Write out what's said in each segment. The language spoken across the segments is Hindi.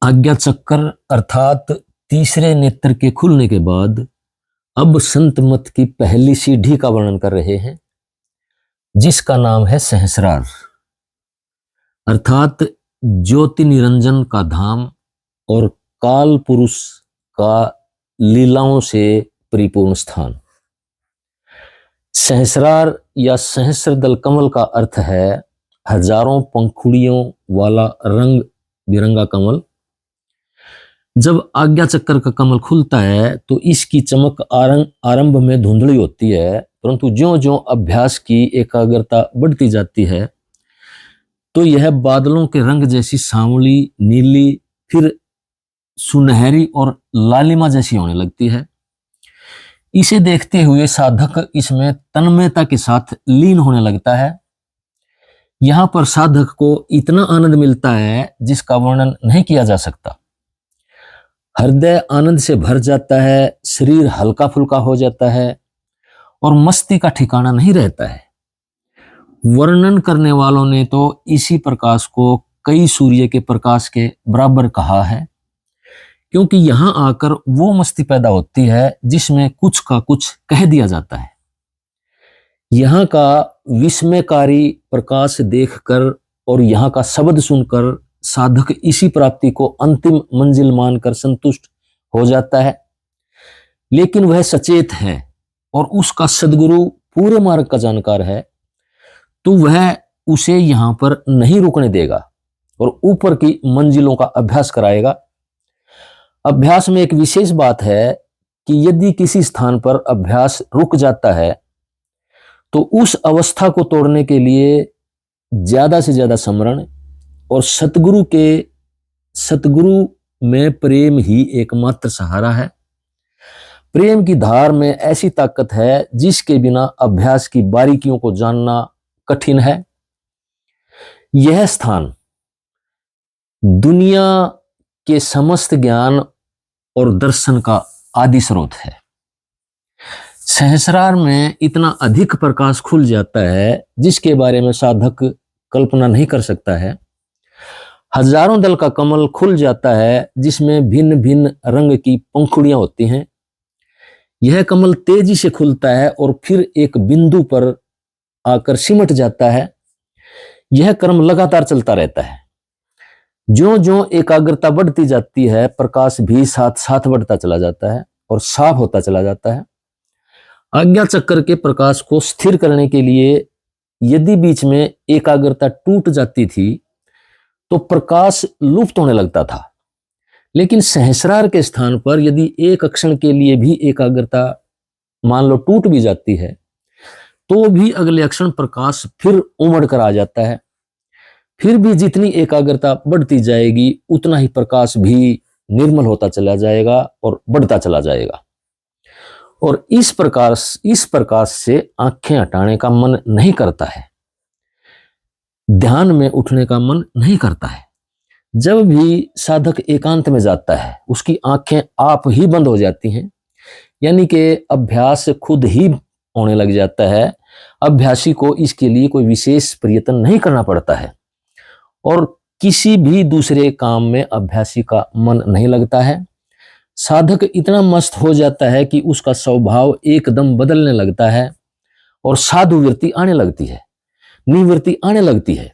आज्ञा चक्कर अर्थात तीसरे नेत्र के खुलने के बाद अब संत मत की पहली सीढ़ी का वर्णन कर रहे हैं, जिसका नाम है सहस्रार अर्थात ज्योति निरंजन का धाम और काल पुरुष का लीलाओं से परिपूर्ण स्थान। सहस्रार या सहस्रदल कमल का अर्थ है हजारों पंखुड़ियों वाला रंग बिरंगा कमल। जब आज्ञा चक्कर का कमल खुलता है तो इसकी चमक आरंभ में धुंधली होती है, परंतु ज्यों ज्यों अभ्यास की एकाग्रता बढ़ती जाती है तो यह बादलों के रंग जैसी सांवली, नीली, फिर सुनहरी और लालिमा जैसी होने लगती है। इसे देखते हुए साधक इसमें तन्मयता के साथ लीन होने लगता है। यहां पर साधक को इतना आनंद मिलता है जिसका वर्णन नहीं किया जा सकता। हृदय आनंद से भर जाता है, शरीर हल्का फुल्का हो जाता है और मस्ती का ठिकाना नहीं रहता है। वर्णन करने वालों ने तो इसी प्रकाश को कई सूर्य के प्रकाश के बराबर कहा है, क्योंकि यहां आकर वो मस्ती पैदा होती है जिसमें कुछ का कुछ कह दिया जाता है। यहाँ का विस्मयकारी प्रकाश देखकर और यहाँ का शब्द सुनकर साधक इसी प्राप्ति को अंतिम मंजिल मानकर संतुष्ट हो जाता है। लेकिन वह सचेत है और उसका सद्गुरु पूरे मार्ग का जानकार है, तो वह उसे यहाँ पर नहीं रुकने देगा और ऊपर की मंजिलों का अभ्यास कराएगा। अभ्यास में एक विशेष बात है कि यदि किसी स्थान पर अभ्यास रुक जाता है तो उस अवस्था को तोड़ने के लिए ज्यादा से ज्यादा स्मरण और सतगुरु में प्रेम ही एकमात्र सहारा है। प्रेम की धार में ऐसी ताकत है जिसके बिना अभ्यास की बारीकियों को जानना कठिन है। यह स्थान दुनिया के समस्त ज्ञान और दर्शन का आदि स्रोत है। सहस्रार में इतना अधिक प्रकाश खुल जाता है जिसके बारे में साधक कल्पना नहीं कर सकता है। हजारों दल का कमल खुल जाता है जिसमें भिन्न भिन्न रंग की पंखुड़ियां होती हैं। यह कमल तेजी से खुलता है और फिर एक बिंदु पर आकर सिमट जाता है। यह क्रम लगातार चलता रहता है। ज्यों ज्यों एकाग्रता बढ़ती जाती है, प्रकाश भी साथ साथ बढ़ता चला जाता है और साफ होता चला जाता है। आज्ञा चक्कर के प्रकाश को स्थिर करने के लिए यदि बीच में एकाग्रता टूट जाती थी तो प्रकाश लुप्त होने लगता था, लेकिन सहस्रार के स्थान पर यदि एक क्षण के लिए भी एकाग्रता मान लो टूट भी जाती है तो भी अगले क्षण प्रकाश फिर उमड़ कर आ जाता है। फिर भी जितनी एकाग्रता बढ़ती जाएगी उतना ही प्रकाश भी निर्मल होता चला जाएगा और बढ़ता चला जाएगा। और इस प्रकाश से आंखें हटाने का मन नहीं करता है, ध्यान में उठने का मन नहीं करता है। जब भी साधक एकांत में जाता है उसकी आंखें आप ही बंद हो जाती हैं, यानी कि अभ्यास खुद ही होने लग जाता है। अभ्यासी को इसके लिए कोई विशेष प्रयत्न नहीं करना पड़ता है और किसी भी दूसरे काम में अभ्यासी का मन नहीं लगता है। साधक इतना मस्त हो जाता है कि उसका स्वभाव एकदम बदलने लगता है और साधु वृत्ति आने लगती है, निवृत्ति आने लगती है।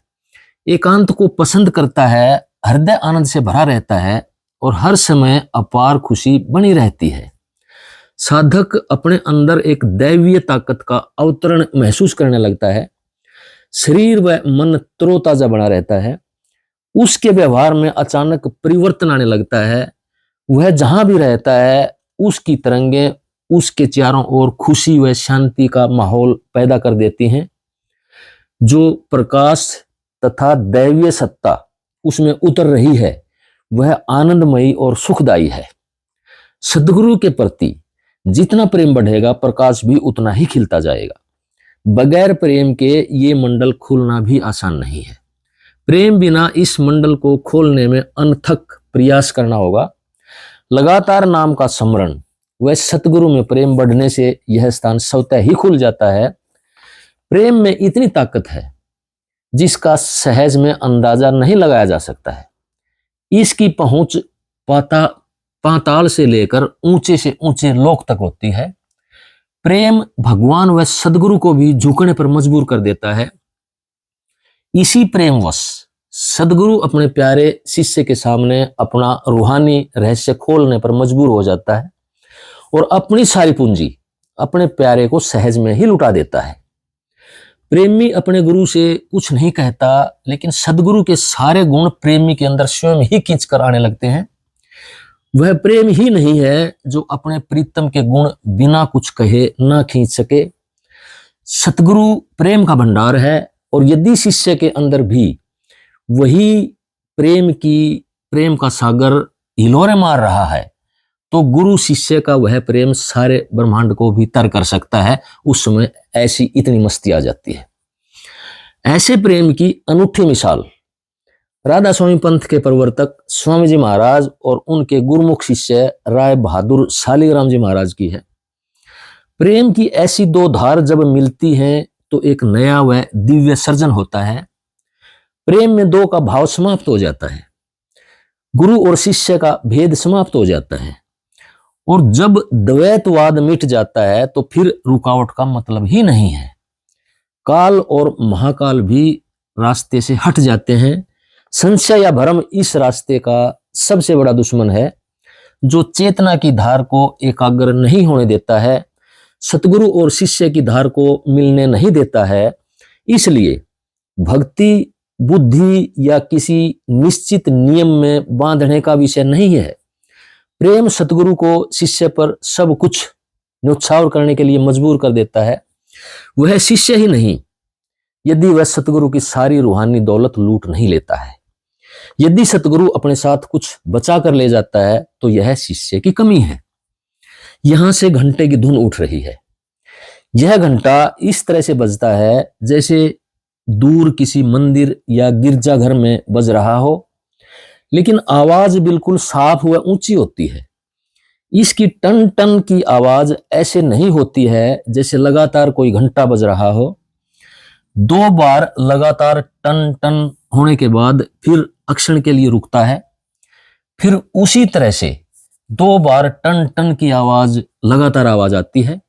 एकांत को पसंद करता है, हृदय आनंद से भरा रहता है और हर समय अपार खुशी बनी रहती है। साधक अपने अंदर एक दैवीय ताकत का अवतरण महसूस करने लगता है। शरीर व मन तरोताजा बना रहता है। उसके व्यवहार में अचानक परिवर्तन आने लगता है। वह जहां भी रहता है उसकी तरंगें उसके चारों ओर खुशी व शांति का माहौल पैदा कर देती हैं। जो प्रकाश तथा दैवीय सत्ता उसमें उतर रही है वह आनंदमयी और सुखदायी है। सद्गुरु के प्रति जितना प्रेम बढ़ेगा प्रकाश भी उतना ही खिलता जाएगा। बगैर प्रेम के ये मंडल खोलना भी आसान नहीं है। प्रेम बिना इस मंडल को खोलने में अनथक प्रयास करना होगा। लगातार नाम का स्मरण व सतगुरु में प्रेम बढ़ने से यह स्थान स्वतः ही खुल जाता है। प्रेम में इतनी ताकत है जिसका सहज में अंदाजा नहीं लगाया जा सकता है। इसकी पहुंच पाताल से लेकर ऊंचे से ऊंचे लोक तक होती है। प्रेम भगवान व सदगुरु को भी झुकने पर मजबूर कर देता है। इसी प्रेमवश सदगुरु अपने प्यारे शिष्य के सामने अपना रूहानी रहस्य खोलने पर मजबूर हो जाता है और अपनी सारी पूंजी अपने प्यारे को सहज में ही लुटा देता है। प्रेमी अपने गुरु से कुछ नहीं कहता, लेकिन सदगुरु के सारे गुण प्रेमी के अंदर स्वयं ही खींच कर आने लगते हैं। वह प्रेम ही नहीं है जो अपने प्रीतम के गुण बिना कुछ कहे ना खींच सके। सतगुरु प्रेम का भंडार है, और यदि शिष्य के अंदर भी वही प्रेम का सागर हिलोरे मार रहा है, तो गुरु शिष्य का वह प्रेम सारे ब्रह्मांड को भी तर कर सकता है। उस समय ऐसी इतनी मस्ती आ जाती है। ऐसे प्रेम की अनूठी मिसाल राधा स्वामी पंथ के प्रवर्तक स्वामी जी महाराज और उनके गुरुमुख शिष्य राय बहादुर शालिग्राम जी महाराज की है। प्रेम की ऐसी दो धार जब मिलती हैं तो एक नया व दिव्य सर्जन होता है। प्रेम में दो का भाव समाप्त हो जाता है, गुरु और शिष्य का भेद समाप्त हो जाता है, और जब द्वैतवाद मिट जाता है तो फिर रुकावट का मतलब ही नहीं है। काल और महाकाल भी रास्ते से हट जाते हैं। संशय या भ्रम इस रास्ते का सबसे बड़ा दुश्मन है, जो चेतना की धार को एकाग्र नहीं होने देता है, सतगुरु और शिष्य की धार को मिलने नहीं देता है। इसलिए भक्ति बुद्धि या किसी निश्चित नियम में बांधने का विषय नहीं है। प्रेम सतगुरु को शिष्य पर सब कुछ न्योछावर करने के लिए मजबूर कर देता है। वह शिष्य ही नहीं, यदि वह सतगुरु की सारी रूहानी दौलत लूट नहीं लेता है। यदि सतगुरु अपने साथ कुछ बचा कर ले जाता है तो यह शिष्य की कमी है। यहां से घंटे की धुन उठ रही है। यह घंटा इस तरह से बजता है जैसे दूर किसी मंदिर या गिरजाघर में बज रहा हो, लेकिन आवाज बिल्कुल साफ व ऊंची होती है। इसकी टन टन की आवाज ऐसे नहीं होती है जैसे लगातार कोई घंटा बज रहा हो। दो बार लगातार टन टन होने के बाद फिर अक्षण के लिए रुकता है। फिर उसी तरह से दो बार टन टन की आवाज लगातार आवाज आती है,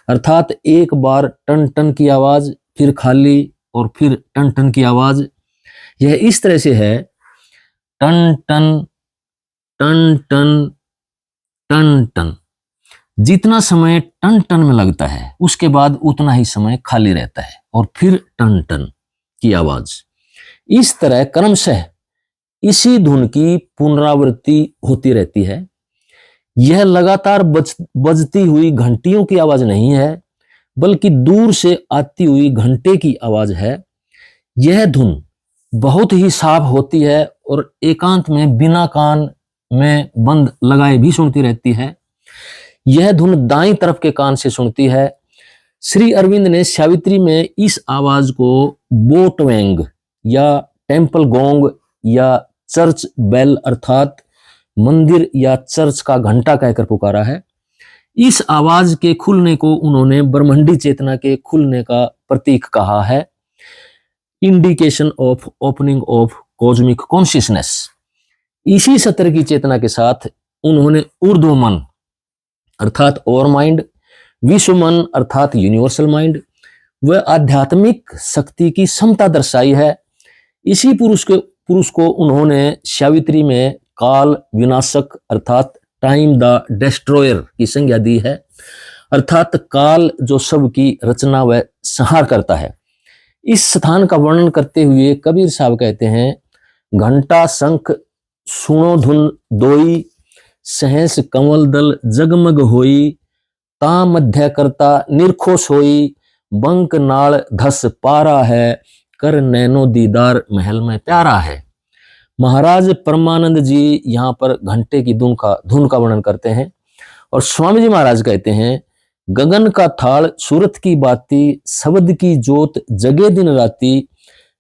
अर्थात एक बार टन टन की आवाज, फिर खाली, और फिर टन टन की आवाज। यह इस तरह से है, टन टन टन टन टन टन। जितना समय टन टन में लगता है उसके बाद उतना ही समय खाली रहता है, और फिर टन टन की आवाज। इस तरह क्रमशः इसी धुन की पुनरावृत्ति होती रहती है। यह लगातार बजती हुई घंटियों की आवाज नहीं है, बल्कि दूर से आती हुई घंटे की आवाज है। यह धुन बहुत ही साफ होती है और एकांत में बिना कान में बंद लगाए भी सुनती रहती है। यह धुन दाईं तरफ के कान से सुनती है। श्री अरविंद ने सावित्री में इस आवाज को बोटवेंग या टेम्पल गोंग या चर्च बेल अर्थात मंदिर या चर्च का घंटा कहकर पुकारा है। इस आवाज के खुलने को उन्होंने ब्रह्मांडी चेतना के खुलने का प्रतीक कहा है, indication of opening of cosmic consciousness. इसी सत्र की चेतना के साथ उन्होंने ऊर्ध्व मन अर्थात ओवर माइंड, विश्व मन अर्थात यूनिवर्सल माइंड व आध्यात्मिक शक्ति की समता दर्शाई है। इसी पुरुष को उन्होंने सावित्री में काल विनाशक अर्थात टाइम द डिस्ट्रॉयर की संज्ञा दी है, अर्थात काल जो सब की रचना व संहार करता है। इस स्थान का वर्णन करते हुए कबीर साहब कहते हैं, घंटा शंख सुनो धुन दोई, सहस कमल दल जगमग होई, ता मध्य करता निरखो सोई, बंक नाल धस पारा है, कर नैनो दीदार महल में प्यारा है। महाराज परमानंद जी यहाँ पर घंटे की धुन का वर्णन करते हैं, और स्वामी जी महाराज कहते हैं, गगन का थाल सूरत की बाती, शब्द की जोत जगे दिन राती,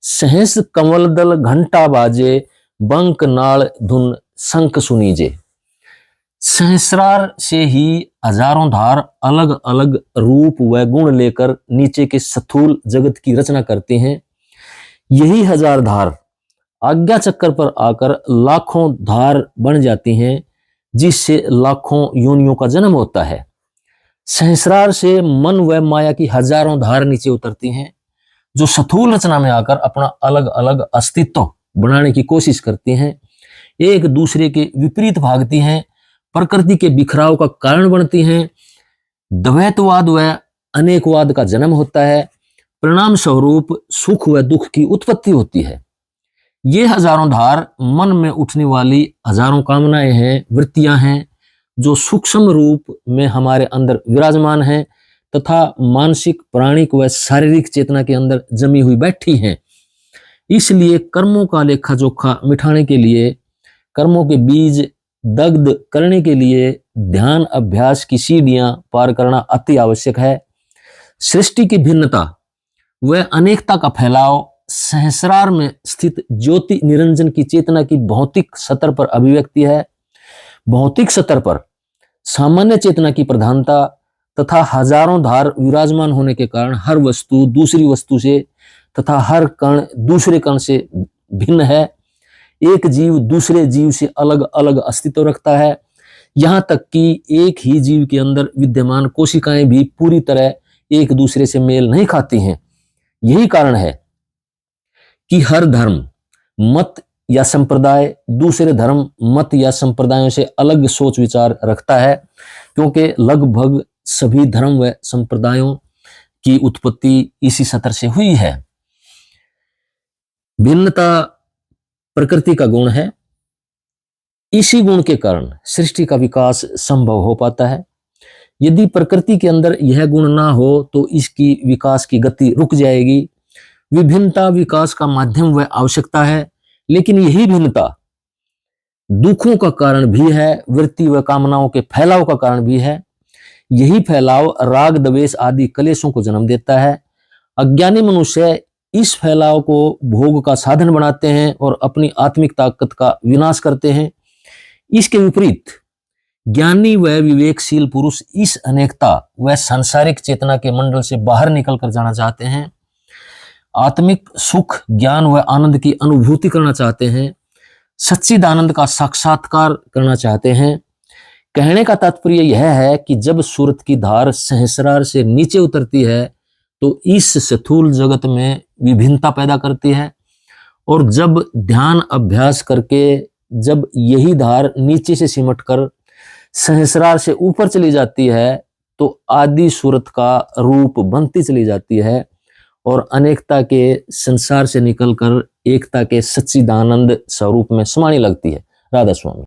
सहस कमल दल घंटा बाजे, बंक नाल धुन शंख सुनीजे। सहस्रार से ही हजारों धार अलग अलग रूप व गुण लेकर नीचे के स्थूल जगत की रचना करते हैं। यही हजार धार आज्ञा चक्कर पर आकर लाखों धार बन जाती हैं, जिससे लाखों योनियों का जन्म होता है। सहस्रार से मन व माया की हजारों धार नीचे उतरती हैं, जो स्थूल रचना में आकर अपना अलग अलग अस्तित्व बनाने की कोशिश करती हैं, एक दूसरे के विपरीत भागती हैं, प्रकृति के बिखराव का कारण बनती हैं। द्वैतवाद व अनेकवाद का जन्म होता है। परिणाम स्वरूप सुख व दुख की उत्पत्ति होती है। ये हजारों धार मन में उठने वाली हजारों कामनाएं हैं, वृत्तियां हैं, जो सूक्ष्म रूप में हमारे अंदर विराजमान हैं तथा मानसिक, प्राणिक व शारीरिक चेतना के अंदर जमी हुई बैठी हैं। इसलिए कर्मों का लेखा जोखा मिटाने के लिए, कर्मों के बीज दग्ध करने के लिए ध्यान अभ्यास की सीढ़ियां पार करना अति आवश्यक है। सृष्टि की भिन्नता व अनेकता का फैलाव सहस्रार में स्थित ज्योति निरंजन की चेतना की भौतिक सतर पर अभिव्यक्ति है। भौतिक सतर पर सामान्य चेतना की प्रधानता तथा हजारों धार विराजमान होने के कारण हर वस्तु दूसरी वस्तु से तथा हर कण दूसरे कण से भिन्न है। एक जीव दूसरे जीव से अलग अलग अस्तित्व रखता है। यहाँ तक कि एक ही जीव के अंदर विद्यमान कोशिकाएं भी पूरी तरह एक दूसरे से मेल नहीं खाती हैं। यही कारण है कि हर धर्म, मत या संप्रदाय दूसरे धर्म, मत या संप्रदायों से अलग सोच विचार रखता है, क्योंकि लगभग सभी धर्म व संप्रदायों की उत्पत्ति इसी सतर से हुई है। भिन्नता प्रकृति का गुण है। इसी गुण के कारण सृष्टि का विकास संभव हो पाता है। यदि प्रकृति के अंदर यह गुण ना हो तो इसकी विकास की गति रुक जाएगी। विभिन्नता विकास का माध्यम व आवश्यकता है, लेकिन यही भिन्नता दुखों का कारण भी है, वृत्ति व कामनाओं के फैलाव का कारण भी है। यही फैलाव राग, द्वेष आदि कलेशों को जन्म देता है। अज्ञानी मनुष्य इस फैलाव को भोग का साधन बनाते हैं और अपनी आत्मिक ताकत का विनाश करते हैं। इसके विपरीत ज्ञानी व विवेकशील पुरुष इस अनेकता व सांसारिक चेतना के मंडल से बाहर निकल कर जाना चाहते हैं। आत्मिक सुख, ज्ञान व आनंद की अनुभूति करना चाहते हैं। सच्चिदानंद का साक्षात्कार करना चाहते हैं। कहने का तात्पर्य यह है कि जब सूरत की धार सहस्रार से नीचे उतरती है तो इस स्थूल जगत में विभिन्नता पैदा करती है, और जब ध्यान अभ्यास करके जब यही धार नीचे से सिमटकर सहस्रार से ऊपर चली जाती है तो आदि सूरत का रूप बनती चली जाती है और अनेकता के संसार से निकलकर एकता के सच्चिदानंद स्वरूप में समाने लगती है। राधा स्वामी।